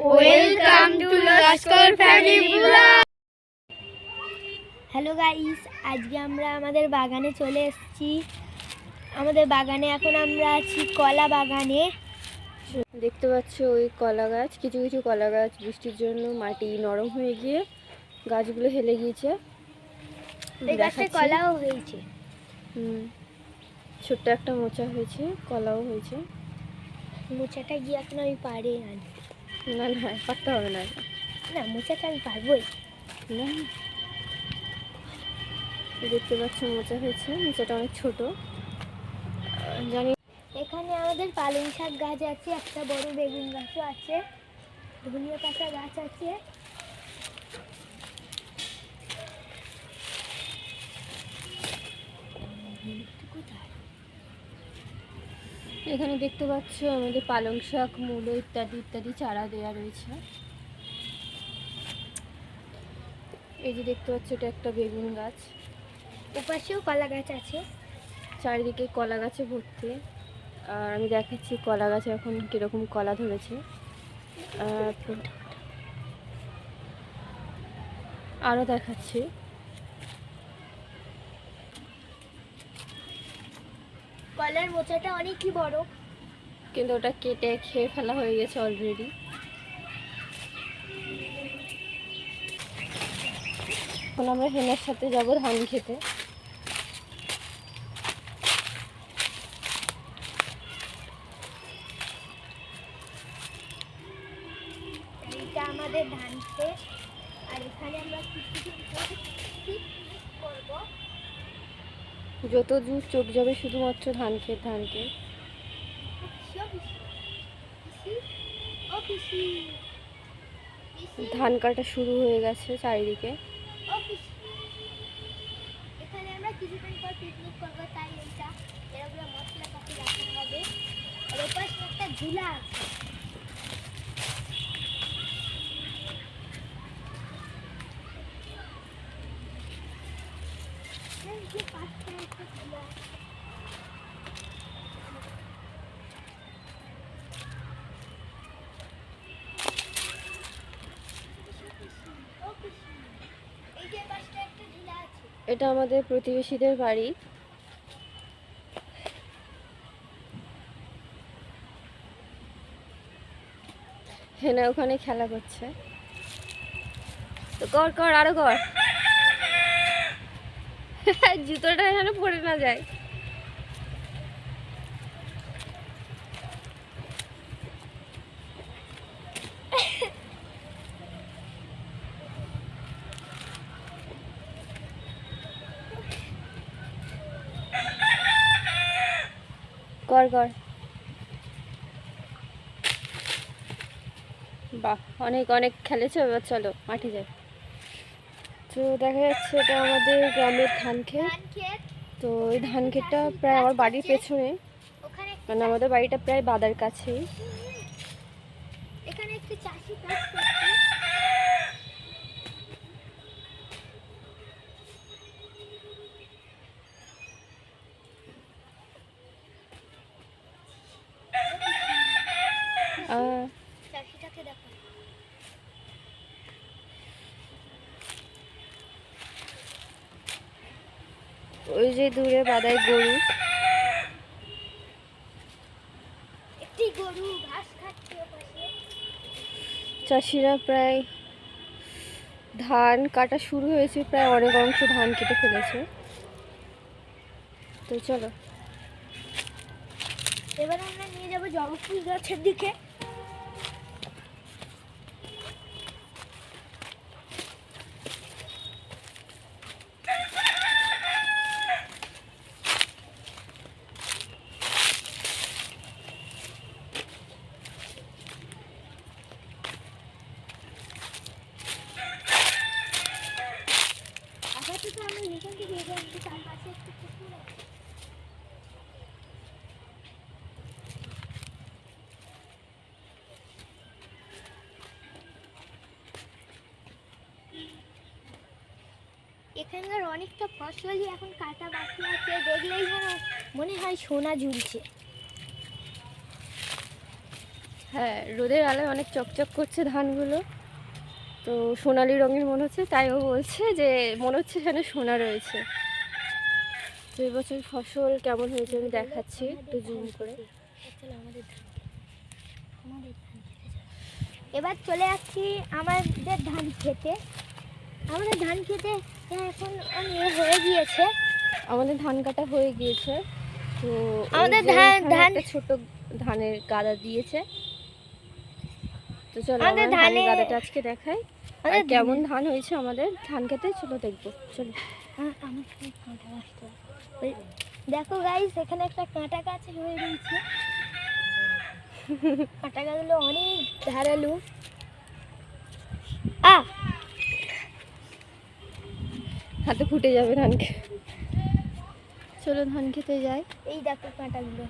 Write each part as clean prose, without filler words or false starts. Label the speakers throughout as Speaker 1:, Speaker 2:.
Speaker 1: Welcome to Laskar family blog.
Speaker 2: Hello guys, আজকে আমরা আমাদের বাগানে চলে এসেছি। আমাদের বাগানে এখন আমরা আছি কলা বাগানে।
Speaker 1: দেখতে পাচ্ছ ওই কলা গাছ, কিছু কিছু কলা গাছ বৃষ্টির জন্য মাটি নরম হয়ে গিয়ে গাছগুলো হেলে গিয়েছে।
Speaker 2: এই গাছে কলাও হয়েছে।
Speaker 1: ছোট্ট একটা মোচা হয়েছে, কলাও হয়েছে।
Speaker 2: মোচাটা গিয়ে এখন আমি পারি আনি।
Speaker 1: না না, পারতে হবে না,
Speaker 2: না মোচাটা আমি পারবোই
Speaker 1: না। দেখতে পাচ্ছ মোচা হয়েছে, মোচাটা অনেক ছোট জানি।
Speaker 2: এখানে আমাদের পালং শাক গাছ আছে, একটা বড় বেগুন গাছও আছে, ধনিয়া পাতা গাছ আছে।
Speaker 1: এখানে দেখতে পাচ্ছ আমাদের পালং শাক, মূলো ইত্যাদি ইত্যাদি চারা দেওয়া রয়েছে। এই যে দেখতে পাচ্ছ এটা একটা বেগুন গাছ,
Speaker 2: ওপাশেও কলা গাছ আছে,
Speaker 1: চারিদিকে কলা গাছে ভর্তি। আর আমি দেখাচ্ছি কলা গাছে এখন কীরকম কলা ধরেছে। আরও দেখাচ্ছি।
Speaker 2: কলার মোচাটা অনেকই বড়,
Speaker 1: কিন্তু ওটা কেটে খেয়ে ফেলা হয়ে গেছে অলরেডি। এখন আমরা হেনার সাথে যাব ধান খেতে।
Speaker 2: এটা আমাদের ধান ক্ষেত। আর এখানে আমরা করব,
Speaker 1: যত দূর চোখ যাবে শুধুমাত্র ধান ক্ষেত, ধান ক্ষেত। ধান কাটা শুরু হয়ে গেছে চারিদিকে।
Speaker 2: এখানে আমরা কিছুদিন পর পিকনিক করবো, তাই এইটা এরকম মশলাপাতি রাখা হবে। আর ওপাশে একটা ঝুলা আছে।
Speaker 1: এটা আমাদের প্রতিবেশীদের বাড়ি। হেনা ওখানে খেলা করছে, তো কর কর আরো কর, জুতোটা এখানে পড়ে না যায়। কর কর, বাহ অনেক অনেক খেলেছো, এবার চলো মাঠে যাই। তো দেখা যাচ্ছে এটা আমাদের গ্রামের ধান ক্ষেত। তো এই ধান ক্ষেতটা প্রায় আমার বাড়ির পেছনে, মানে আমাদের বাড়িটা প্রায় বাদার কাছেই।
Speaker 2: এখানে একটি চাষি কাজ করছে। চাষিটাকে দেখো,
Speaker 1: ওই যে দূরে বাদায় গরু,
Speaker 2: একটি গরু ঘাস খাচ্ছে ওপাশে।
Speaker 1: চাষিরা প্রায় ধান কাটা শুরু হয়েছে, প্রায় অনেক অংশ ধান কেটে ফেলেছে। তো চলো
Speaker 2: এবার আমরা নিয়ে যাবো জবা ফুল গাছের দিকে। আমরা নিচে থেকে এগোচ্ছি, তার পাশে একটু পুকুর আছে। এখানকার অনেকটা ফসলই এখন কাটা বাকি আছে, দেখলেই যেন মনে হয় সোনা ঝুলছে।
Speaker 1: হ্যাঁ, রোদের আলোয় অনেক চকচক করছে ধানগুলো, তো সোনালি রঙের মনে হচ্ছে, তাই ও বলছে যে মনে হচ্ছে যেন সোনা রয়েছে। তো এবছর ফসল কেমন হয়েছে আমি দেখাচ্ছি একটু জুম করে।
Speaker 2: এবার চলে যাচ্ছি আমাদের ধান খেতে। আমাদের ধান খেতে এখন হয়ে গিয়েছে,
Speaker 1: আমাদের ধান কাটা হয়ে গিয়েছে। তো
Speaker 2: আমাদের
Speaker 1: এই যে
Speaker 2: ধান
Speaker 1: এখানে
Speaker 2: ধান
Speaker 1: একটা ছোট ধানের গাদা দিয়েছে। তো চলো
Speaker 2: আমাদের
Speaker 1: আমার ধানের
Speaker 2: ধানে-
Speaker 1: গাদাটা আজকে দেখাই, আর
Speaker 2: আমাদের
Speaker 1: কেমন ধান হয়েছে আমাদের ধান খেতে, চলো দেখবো। চলো।
Speaker 2: দেখো গাইস, এখানে একটা কাঁটা গাছ হয়ে রয়েছে। কাঁটা গাছগুলো অনেক ধারালো।
Speaker 1: হাতে ফুটে যাবে ধান খেতে। চলো ধান খেতে যাই।
Speaker 2: এই দেখো কাঁটাগুলো।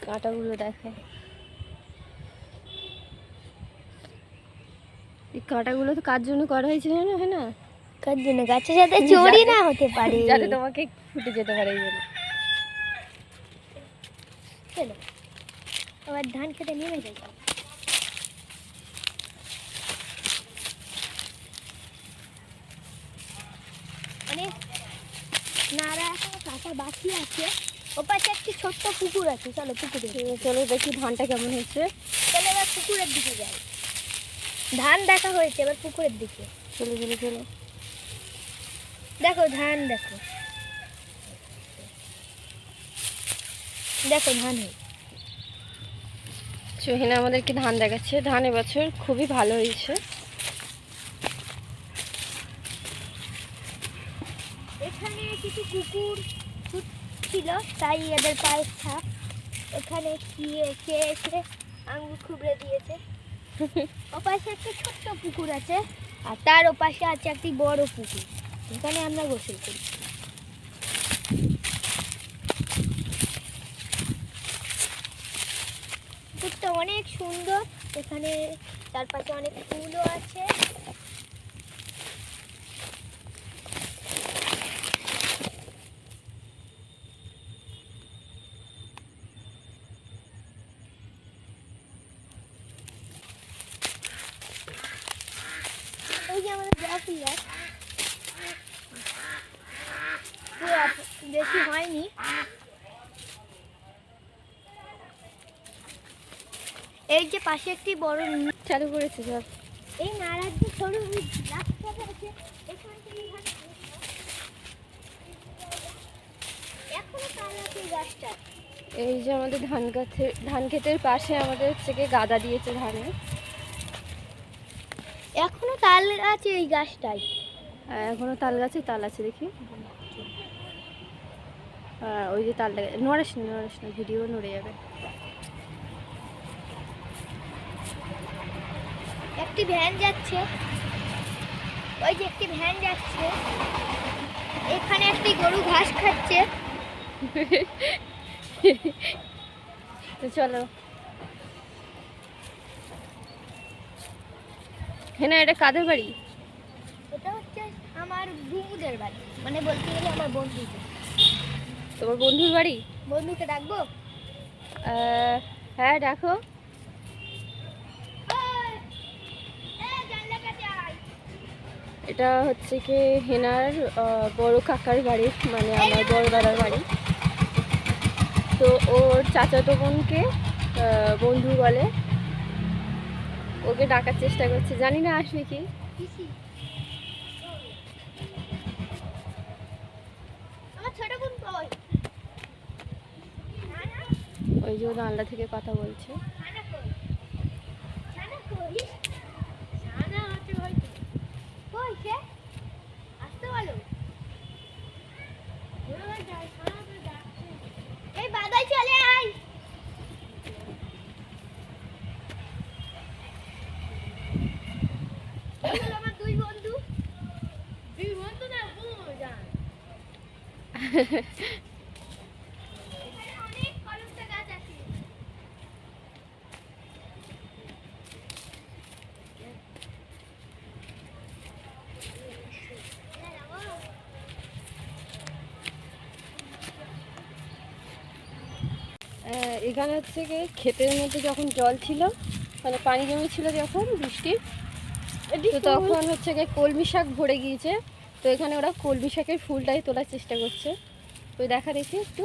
Speaker 1: কাঁটাগুলো দেখায়, এই কাঁটাগুলো তো কার জন্য করা হয়েছে জানো? হ্যাঁ না,
Speaker 2: কার জন্য? গাছের সাথে চড়ি না হতে পারে।
Speaker 1: যাতে তোমাকে ফুটে যেতে পারে এই জন্য।
Speaker 2: চলো আবার ধান খেতে নেমে যাই। অনেক নাড়া এখনো কাটা বাকি আছে। ওপাশে একটি ছোট্ট পুকুর আছে, চলো পুকুরে।
Speaker 1: চলো দেখি ধানটা কেমন হয়েছে।
Speaker 2: চলো এবার পুকুরের দিকে যাই। ধান দেখা হয়েছে, এবার পুকুরের দিকে
Speaker 1: চলো চলো চলো।
Speaker 2: দেখো ধান, দেখো দেখো ধান হয়েছে।
Speaker 1: সোহিনা আমাদেরকে ধান দেখাচ্ছে। ধান এবছর খুবই ভালো হয়েছে।
Speaker 2: এখানে কিছু কুকুর ছিল, তাই এদের পায়ের ছাপ। এখানে খেয়ে এসে আঙুর খুবড়ে দিয়েছে। ওপাশে একটা ছোট্ট পুকুর আছে, আর তার ওপাশে আছে একটি বড় পুকুর, এখানে আমরা গোসল করি। পুকুরটা অনেক সুন্দর, এখানে চারপাশে অনেক ফুলও আছে। এই যে আমাদের জবা ফুল গাছ, বেশি হয়নি। এই যে পাশে একটি বড়
Speaker 1: চালু করেছে সব।
Speaker 2: এই নারাজ যে সরু রাস্তাটা আছে, এখান থেকে এখনো তাল আছে এই গাছটা।
Speaker 1: এই যে আমাদের ধান ক্ষেতের পাশে আমাদের হচ্ছে গিয়ে গাদা দিয়েছে ধানের।
Speaker 2: এখনো তাল আছে এই গাছটায়।
Speaker 1: এখনো তাল গাছে তাল আছে দেখি। ওই যে তালটা, নড়াস না ভিডিও নড়ে যাবে।
Speaker 2: একটি ভ্যান যাচ্ছে, ওই যে একটি ভ্যান যাচ্ছে। এখানে একটি গরু ঘাস খাচ্ছে।
Speaker 1: তো চলো। হ্যাঁ না, এটা কাদের বাড়ি?
Speaker 2: এটা হচ্ছে আমার বুমুদের বাড়ি, মানে বলতে গেলে আমার বন্ধুদের।
Speaker 1: তোমার বন্ধুর বাড়ি?
Speaker 2: বন্ধুকে ডাকবো?
Speaker 1: হ্যাঁ দেখো। এটা হচ্ছে কি হেনার বড় কাকার বাড়ি, মানে আমার বড় দাদার বাড়ি। তো ওর চাচাতো বোনকে বন্ধু বলে, ওকে ডাকার চেষ্টা করছে, জানি না আসবে কি। ওই যে ও জানলা থেকে কথা বলছে।
Speaker 2: এই বাদাই চলে আয়। আমার দুই বন্ধু না অনেক কলমটা গাছ আছে।
Speaker 1: এখানে হচ্ছে কি ক্ষেতের মধ্যে যখন জল ছিল, মানে পানি জমেছিল যখন বৃষ্টির, তো তখন হচ্ছে কি কলমি শাক ভরে গিয়েছে। তো এখানে ওরা কলমি শাকের ফুলটাই তোলার চেষ্টা করছে। তো দেখা দেখি একটু,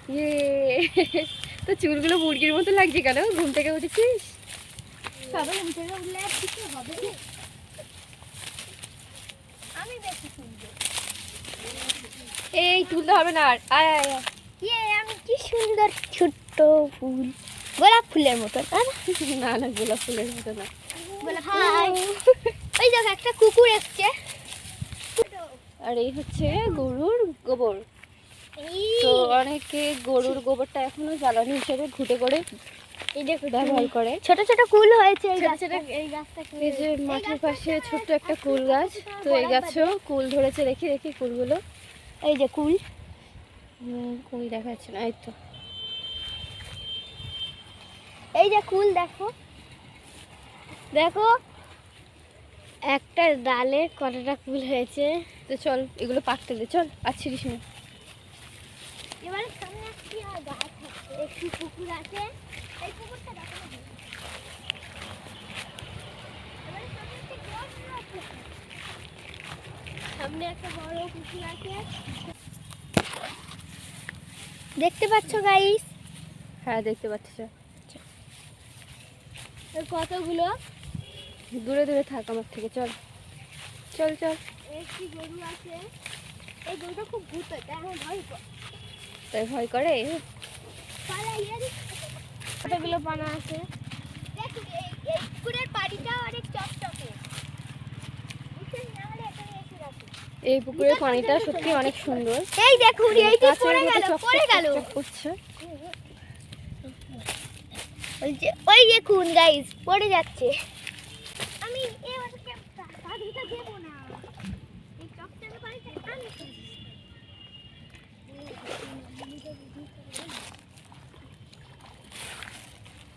Speaker 1: ইয়ে তো চুলগুলো মুরগির মতো লাগছে কেন? ঘুম থেকে উঠেছিস?
Speaker 2: সবে ঘুম থেকে উঠলে আর কিছু হবে না। আমি বেশি শুনবো।
Speaker 1: এই তুলতে হবে না আর, আয় আয় আয়।
Speaker 2: ইয়ে আমি কি সুন্দর ছোট্ট ফুল, গোলাপ ফুলের মতো।
Speaker 1: না না, গোলাপ ফুলের মতো না।
Speaker 2: হাই, ওই দেখো একটা কুকুর এসছে।
Speaker 1: আর এই হচ্ছে গরুর গোবর। তো অনেকে গরুর গোবরটা এখনো জ্বালানি হিসেবে ঘুঁটে করে
Speaker 2: এই দেখো
Speaker 1: ব্যবহার করে।
Speaker 2: ছোট ছোট কুল হয়েছে এই
Speaker 1: ছোট
Speaker 2: গাছটা।
Speaker 1: ছোট-
Speaker 2: এই গাছটা
Speaker 1: এই যে মাঠের পাশে ছোট্ট একটা কুল গাছ, তো এই গাছেও কুল ধরেছে, দেখি দেখি কুলগুলো।
Speaker 2: এই যে কুল,
Speaker 1: কুল দেখা যাচ্ছে না, এই তো।
Speaker 2: এই যে কুল দেখো, দেখো একটা ডালে কতটা কুল হয়েছে।
Speaker 1: তো চল এগুলো পাকতে দে, চল আর ছিড়িস না।
Speaker 2: এবারে সামনে একটি গাছ আছে, একটি পুকুর আছে। এই পুকুরটা দেখো না। এবারে সামনে একটি বড় পুকুর। সামনে একটা বড় পুকুর আছে, দেখতে পাচ্ছ গাইস?
Speaker 1: হ্যাঁ দেখতে পাচ্ছি, চল।
Speaker 2: কতগুলো
Speaker 1: দূরে দূরে থাক আমার থেকে, চল চল চল।
Speaker 2: একটি গরু আছে। এই গরুটা খুব ভূত, এটা আমার ভয় করে।
Speaker 1: তাই ভয় করে?
Speaker 2: কতগুলো পানা আছে দেখো। এই পুকুরের পানিটা অনেক চকচকে।
Speaker 1: এই পুকুরের পানিটা সত্যি অনেক সুন্দর।
Speaker 2: এই দেখুন এইটি
Speaker 1: কাঁচের
Speaker 2: পড়ে
Speaker 1: মতো
Speaker 2: গেল,
Speaker 1: চকচক
Speaker 2: পড়ে গেল।
Speaker 1: চকচক করছে।
Speaker 2: ওই দেখুন গাইস পড়ে যাচ্ছে। আমি এবারকে পানিটা দেব না, এই চকচকে পানিটা আমি খাবো।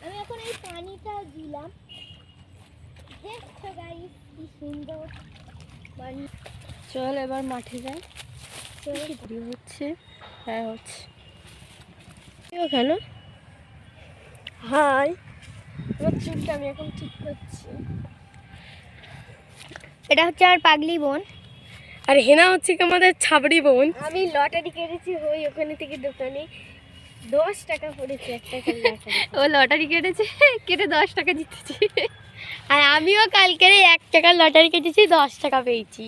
Speaker 2: আমি এখন এই পানিটা দিলাম। দেখছো গাইস কি সুন্দর পানি।
Speaker 1: চল এবার মাঠে যাই। দেরি হচ্ছে, হ্যাঁ হচ্ছে।
Speaker 2: ওখানে
Speaker 1: হাই, আমার চুলটা আমি এখন ঠিক করছি।
Speaker 2: এটা হচ্ছে আমার পাগলি বোন,
Speaker 1: আর হেনা হচ্ছে কি আমাদের ছাবড়ি বোন।
Speaker 2: আমি লটারি কেটেছি ওই ওখানে থেকে দোকানে 10 টাকা পড়েছে একটা করে।
Speaker 1: ও লটারি কেটেছে, কেটে 10 টাকা জিতেছি।
Speaker 2: আর আমিও কালকে 1 টাকার লটারি কেটেছি, 10 টাকা পেয়েছি।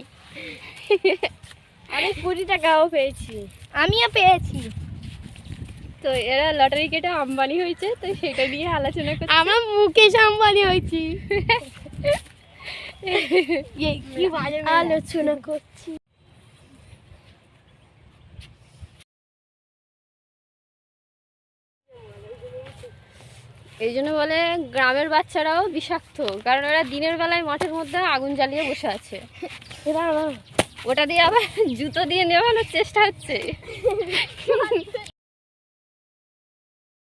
Speaker 1: আমি 20 টাকাও পেয়েছি।
Speaker 2: আমিও পেয়েছি।
Speaker 1: তো এরা লটারি কেটে আম্বানি হয়েছে, তো সেটা নিয়ে আলোচনা করছি।
Speaker 2: আমরা মুকেশ আম্বানি হয়েছি। কি বাজে আলোচনা করছি।
Speaker 1: এই জন্য বলে গ্রামের বাচ্চারাও বিষাক্ত, কারণ ওরা দিনের বেলায় মাঠের মধ্যে আগুন জ্বালিয়ে বসে আছে। ওটা দিয়ে আবার জুতো দিয়ে নেওয়ানোর চেষ্টা হচ্ছে।